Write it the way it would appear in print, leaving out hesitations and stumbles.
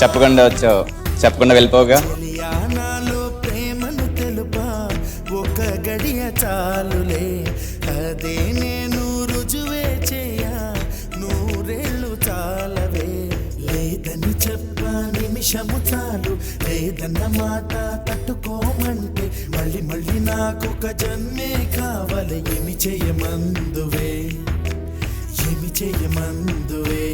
చెప్పకుండా వచ్చావు, చెప్పకుండా వెళ్ళిపోగా. నాలో ప్రేమను తెలుపా ఒక గడియ చాలులే, అదే నేను రుజువే చేయా నూరేళ్ళు చాలవే. లేదని చెప్ప నిమిషము చాలు, లేదన్న మాట తట్టుకోమంటే మళ్ళీ మళ్ళీ నాకొక జన్మే కావాలి. ఏమి చేయమందువే, ఏమి చేయమందువే.